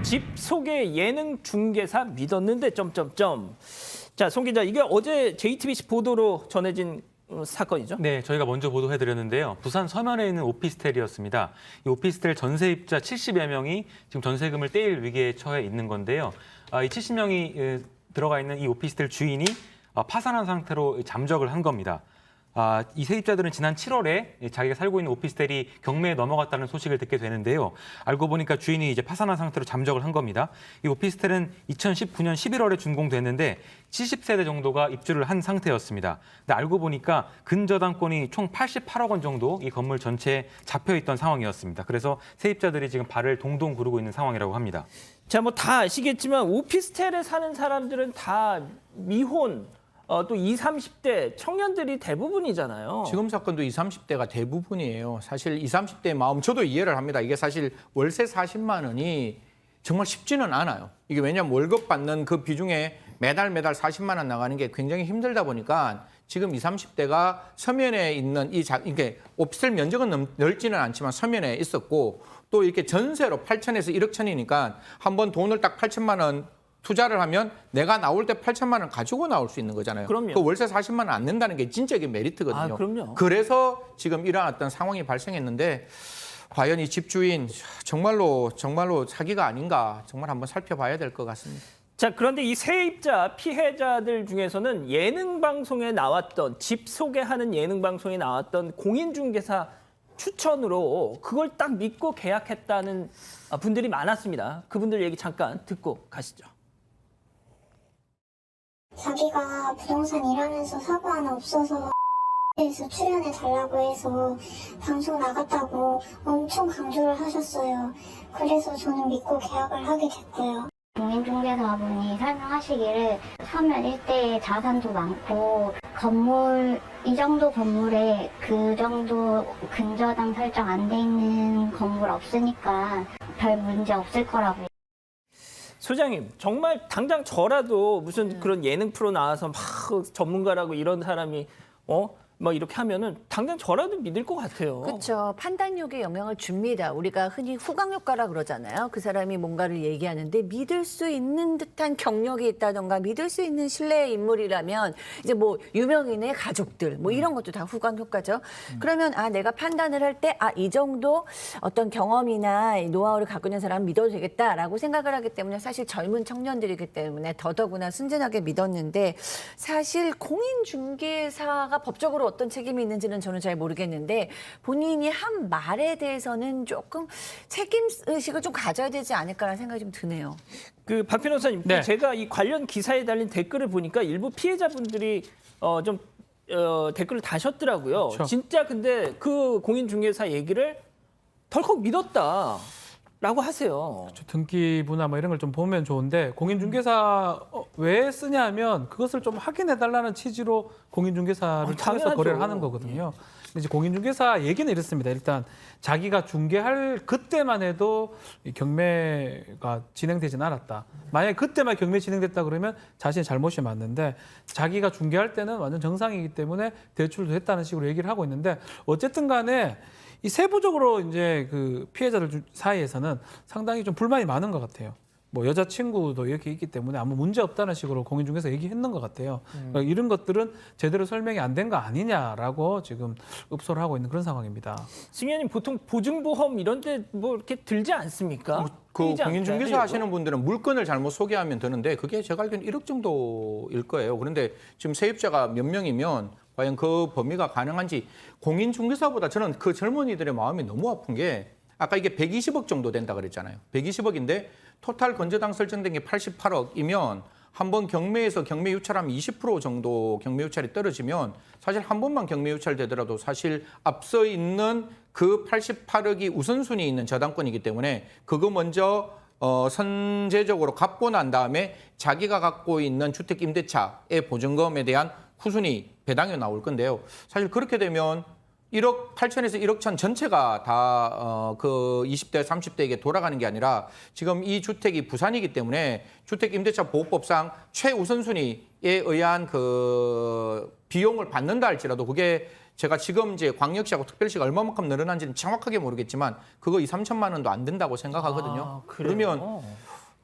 집 소개 예능 중개사 믿었는데 점점점. 자, 송 기자, 이게 어제 JTBC 보도로 전해진 사건이죠? 네, 저희가 먼저 보도해드렸는데요. 부산 서면에 있는 오피스텔이었습니다. 이 오피스텔 전세입자 70여 명이 지금 전세금을 떼일 위기에 처해 있는 건데요. 이 70명이 들어가 있는 이 오피스텔 주인이 파산한 상태로 잠적을 한 겁니다. 이 세입자들은 지난 7월에 자기가 살고 있는 오피스텔이 경매에 넘어갔다는 소식을 듣게 되는데요. 알고 보니까 주인이 이제 파산한 상태로 잠적을 한 겁니다. 이 오피스텔은 2019년 11월에 준공됐는데 70세대 정도가 입주를 한 상태였습니다. 근데 알고 보니까 근저당권이 총 88억 원 정도 이 건물 전체에 잡혀 있던 상황이었습니다. 그래서 세입자들이 지금 발을 동동 구르고 있는 상황이라고 합니다. 자, 뭐 다 아시겠지만 오피스텔에 사는 사람들은 다 미혼, 또 20, 30대 청년들이 대부분이잖아요. 지금 사건도 20, 30대가 대부분이에요. 사실 20, 30대의 마음 저도 이해를 합니다. 이게 사실 월세 40만 원이 정말 쉽지는 않아요. 이게 왜냐하면 월급 받는 그 비중에 매달 40만 원 나가는 게 굉장히 힘들다 보니까 지금 20, 30대가 서면에 있는 이게 오피스텔 면적은 넓지는 않지만 서면에 있었고 또 이렇게 전세로 8천에서 1억 천이니까 한번 돈을 딱 8천만 원 투자를 하면 내가 나올 때 8천만 원 가지고 나올 수 있는 거잖아요. 그럼요. 그 월세 40만 원 안 낸다는 게 진짜 이게 메리트거든요. 그럼요. 그래서 지금 이러한 어떤 상황이 발생했는데 과연 이 집주인 정말로 사기가 아닌가 정말 한번 살펴봐야 될 것 같습니다. 자, 그런데 이 세입자 피해자들 중에서는 예능 방송에 나왔던 집 소개하는 예능 방송에 나왔던 공인중개사 추천으로 그걸 딱 믿고 계약했다는 분들이 많았습니다. 그분들 얘기 잠깐 듣고 가시죠. 자기가 부동산 일하면서 사고 하나 없어서 에서 출연해 달라고 해서 방송 나갔다고 엄청 강조를 하셨어요. 그래서 저는 믿고 계약을 하게 됐고요. 공인중개사분이 설명하시기를 서면 일대에 자산도 많고 건물 이 정도 건물에 그 정도 근저당 설정 안 돼 있는 건물 없으니까 별 문제 없을 거라고. 소장님, 정말 당장 저라도 무슨 그런 예능 프로 나와서 막 전문가라고 이런 사람이 막 이렇게 하면은 당장 저라도 믿을 것 같아요. 그렇죠. 판단력에 영향을 줍니다. 우리가 흔히 후광 효과라 그러잖아요. 그 사람이 뭔가를 얘기하는데 믿을 수 있는 듯한 경력이 있다던가 믿을 수 있는 신뢰의 인물이라면 이제 뭐 유명인의 가족들 뭐 이런 것도 다 후광 효과죠. 그러면 내가 판단을 할 때 이 정도 어떤 경험이나 노하우를 갖고 있는 사람 믿어도 되겠다라고 생각을 하기 때문에 사실 젊은 청년들이기 때문에 더더구나 순진하게 믿었는데 사실 공인중개사가 법적으로 어떤 책임이 있는지는 저는 잘 모르겠는데 본인이 한 말에 대해서는 조금 책임의식을 좀 가져야 되지 않을까라는 생각이 좀 드네요. 박 변호사님, 네. 제가 이 관련 기사에 달린 댓글을 보니까 일부 피해자분들이 좀 댓글을 다셨더라고요. 그렇죠. 진짜 근데 그 공인중개사 얘기를 덜컥 믿었다라고 하세요. 등기부나 뭐 이런 걸 좀 보면 좋은데 공인중개사 왜 쓰냐면 그것을 좀 확인해달라는 취지로 공인중개사를 통해서 당연하죠. 거래를 하는 거거든요. 근데 이제 공인중개사 얘기는 이렇습니다. 일단 자기가 중개할 그때만 해도 이 경매가 진행되진 않았다. 만약에 그때만 경매 진행됐다 그러면 자신의 잘못이 맞는데 자기가 중개할 때는 완전 정상이기 때문에 대출도 했다는 식으로 얘기를 하고 있는데 어쨌든 간에 이 세부적으로 이제 그 피해자들 사이에서는 상당히 좀 불만이 많은 것 같아요. 뭐 여자친구도 이렇게 있기 때문에 아무 문제 없다는 식으로 공인중개사 얘기했는 것 같아요. 그러니까 이런 것들은 제대로 설명이 안 된 거 아니냐라고 지금 읍소를 하고 있는 그런 상황입니다. 승현님, 보통 보증보험 이런 데 뭐 이렇게 들지 않습니까? 그 들지 공인중개사 않을까요? 하시는 분들은 물건을 잘못 소개하면 되는데 그게 제가 알기로는 1억 정도일 거예요. 그런데 지금 세입자가 몇 명이면 과연 그 범위가 가능한지 공인중개사보다 저는 그 젊은이들의 마음이 너무 아픈 게 아까 이게 120억 정도 된다 그랬잖아요. 120억인데 토탈 건저당 설정된 게 88억이면 한번 경매에서 경매 유찰하면 20% 정도 경매 유찰이 떨어지면 사실 한 번만 경매 유찰되더라도 사실 앞서 있는 그 88억이 우선순위에 있는 저당권이기 때문에 그거 먼저 선제적으로 갚고 난 다음에 자기가 갖고 있는 주택 임대차의 보증금에 대한 후순위 배당이 나올 건데요. 사실 그렇게 되면 1억 8천에서 1억 천 전체가 다 그 20대, 30대에게 돌아가는 게 아니라 지금 이 주택이 부산이기 때문에 주택임대차보호법상 최우선순위에 의한 그 비용을 받는다 할지라도 그게 제가 지금 이제 광역시하고 특별시가 얼마만큼 늘어난지는 정확하게 모르겠지만 그거 2, 3천만 원도 안 된다고 생각하거든요. 그래요? 그러면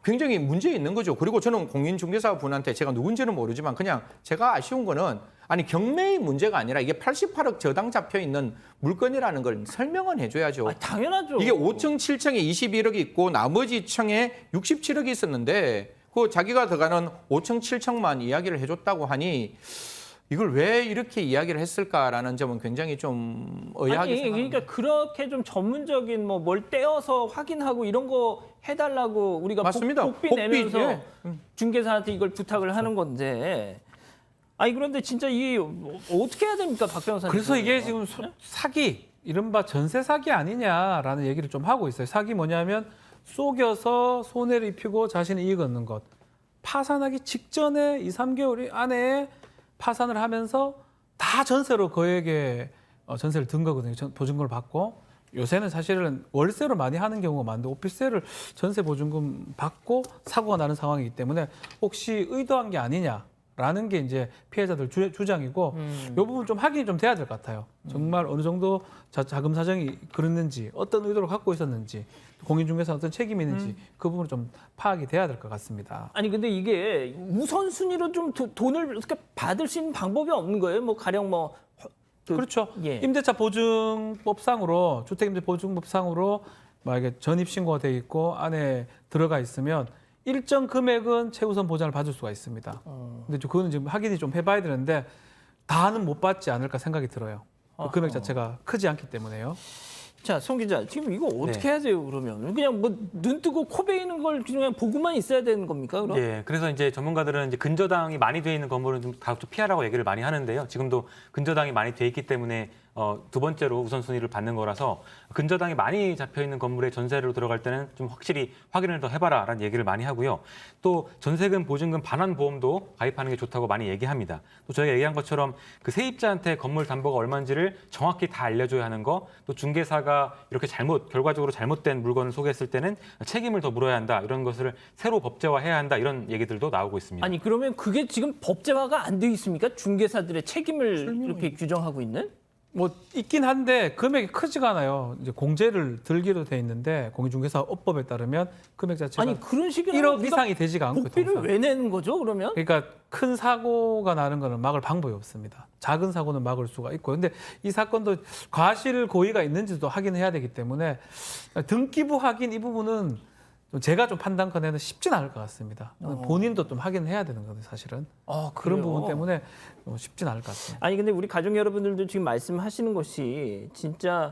굉장히 문제 있는 거죠. 그리고 저는 공인중개사 분한테 제가 누군지는 모르지만 그냥 제가 아쉬운 거는 아니 경매의 문제가 아니라 이게 88억 저당 잡혀 있는 물건이라는 걸 설명은 해줘야죠. 아, 당연하죠. 이게 5층, 7층에 21억이 있고 나머지 층에 67억이 있었는데 그 자기가 들어가는 5층, 7층만 이야기를 해줬다고 하니 이걸 왜 이렇게 이야기를 했을까라는 점은 굉장히 좀 의아하게 아니, 생각합니다. 그러니까 그렇게 좀 전문적인 뭐 뭘 떼어서 확인하고 이런 거 해달라고 우리가 맞습니다. 복비 내면서 예. 중개사한테 이걸 부탁을 하는 건데. 아니 그런데 진짜 이 어떻게 해야 됩니까, 박 변호사님? 그래서 이게 지금 사기, 이른바 전세 사기 아니냐라는 얘기를 좀 하고 있어요. 사기 뭐냐면 속여서 손해를 입히고 자신의 이익 얻는 것. 파산하기 직전에 2, 3개월 안에 파산을 하면서 다 전세로 그에게 전세를 든 거거든요. 보증금을 받고. 요새는 사실은 월세로 많이 하는 경우가 많은데 오피스텔을 전세 보증금 받고 사고가 나는 상황이기 때문에 혹시 의도한 게 아니냐라는 게 이제 피해자들 주장이고 이 부분 좀 확인이 좀 돼야 될 것 같아요. 정말 어느 정도 자금 사정이 그랬는지 어떤 의도를 갖고 있었는지 공인중개사 어떤 책임이 있는지 그 부분을 좀 파악이 돼야 될 것 같습니다. 아니 근데 이게 우선순위로 좀 돈을 어떻게 받을 수 있는 방법이 없는 거예요? 뭐 가령 뭐 그렇죠. 예. 임대차 보증법상으로 주택임대 보증법상으로 만약에 전입 신고가 돼 있고 안에 들어가 있으면 일정 금액은 최우선 보장을 받을 수가 있습니다. 근데 그거는 지금 확인이 좀 해봐야 되는데 다는 못 받지 않을까 생각이 들어요. 그 금액 자체가 크지 않기 때문에요. 자, 송 기자, 지금 이거 어떻게 해야 돼요, 그러면? 그냥 뭐 눈 뜨고 코 베이는 걸 그냥 보고만 있어야 되는 겁니까, 그럼? 예, 그래서 이제 전문가들은 이제 근저당이 많이 돼 있는 건물은 좀 가급적 피하라고 얘기를 많이 하는데요. 지금도 근저당이 많이 돼 있기 때문에 두 번째로 우선순위를 받는 거라서 근저당이 많이 잡혀 있는 건물에 전세로 들어갈 때는 좀 확실히 확인을 더 해봐라라는 얘기를 많이 하고요. 또 전세금, 보증금 반환 보험도 가입하는 게 좋다고 많이 얘기합니다. 또 저희가 얘기한 것처럼 그 세입자한테 건물 담보가 얼마인지를 정확히 다 알려줘야 하는 거, 또 중개사가 이렇게 결과적으로 잘못된 물건을 소개했을 때는 책임을 더 물어야 한다. 이런 것을 새로 법제화해야 한다. 이런 얘기들도 나오고 있습니다. 아니 그러면 그게 지금 법제화가 안 돼 있습니까? 중개사들의 책임을 이렇게 규정하고 있는? 뭐 있긴 한데 금액이 크지가 않아요. 이제 공제를 들기로 돼 있는데 공인중개사업법에 따르면 금액 자체가 아니 그런 식으로 1억 이상이 되지가 않고 복비를 통상. 왜 내는 거죠, 그러면? 그러니까 큰 사고가 나는 거는 막을 방법이 없습니다. 작은 사고는 막을 수가 있고. 근데 이 사건도 과실 고의가 있는지도 확인해야 되기 때문에 등기부 확인 이 부분은 제가 좀 판단컨에는 쉽진 않을 것 같습니다. 본인도 좀 확인해야 되는 거예요, 사실은. 아, 그런 그래요? 부분 때문에 쉽진 않을 것 같습니다. 아니 근데 우리 가족 여러분들도 지금 말씀하시는 것이 진짜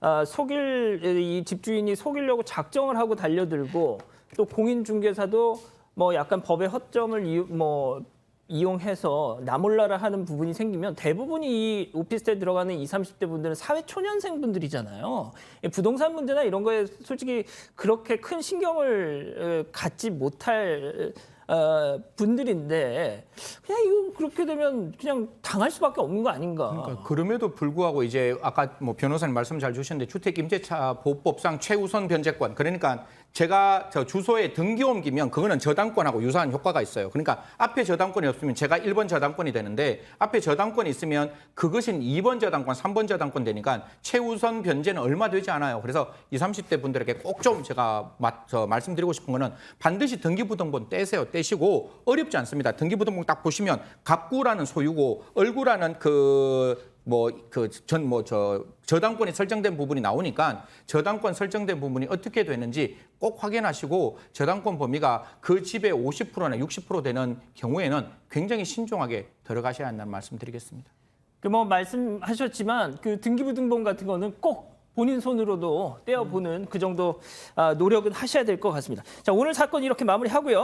이 집주인이 속이려고 작정을 하고 달려들고 또 공인중개사도 뭐 약간 법의 허점을 이용해서 나몰라라 하는 부분이 생기면 대부분이 이 오피스텔 들어가는 20, 30대 분들은 사회초년생 분들이잖아요. 부동산 문제나 이런 거에 솔직히 그렇게 큰 신경을 갖지 못할 분들인데 그냥 이거 그렇게 되면 그냥 당할 수밖에 없는 거 아닌가. 그러니까 그럼에도 불구하고 이제 아까 뭐 변호사님 말씀 잘 주셨는데 주택임대차 보호법상 최우선 변제권, 그러니까 제가 저 주소에 등기 옮기면 그거는 저당권하고 유사한 효과가 있어요. 그러니까 앞에 저당권이 없으면 제가 1번 저당권이 되는데 앞에 저당권이 있으면 그것인 2번 저당권, 3번 저당권 되니까 최우선 변제는 얼마 되지 않아요. 그래서 20, 30대 분들에게 꼭 좀 제가 말씀드리고 싶은 거는 반드시 등기부등본 떼세요. 떼시고 어렵지 않습니다. 등기부등본 딱 보시면 갑구라는 소유고 얼구라는 저당권이 설정된 부분이 나오니까 저당권 설정된 부분이 어떻게 되는지 꼭 확인하시고 저당권 범위가 그 집의 50%나 60% 되는 경우에는 굉장히 신중하게 들어가셔야 한다는 말씀 드리겠습니다. 그 뭐 말씀하셨지만 그 등기부등본 같은 거는 꼭 본인 손으로도 떼어보는 그 정도 노력은 하셔야 될 것 같습니다. 자, 오늘 사건 이렇게 마무리하고요.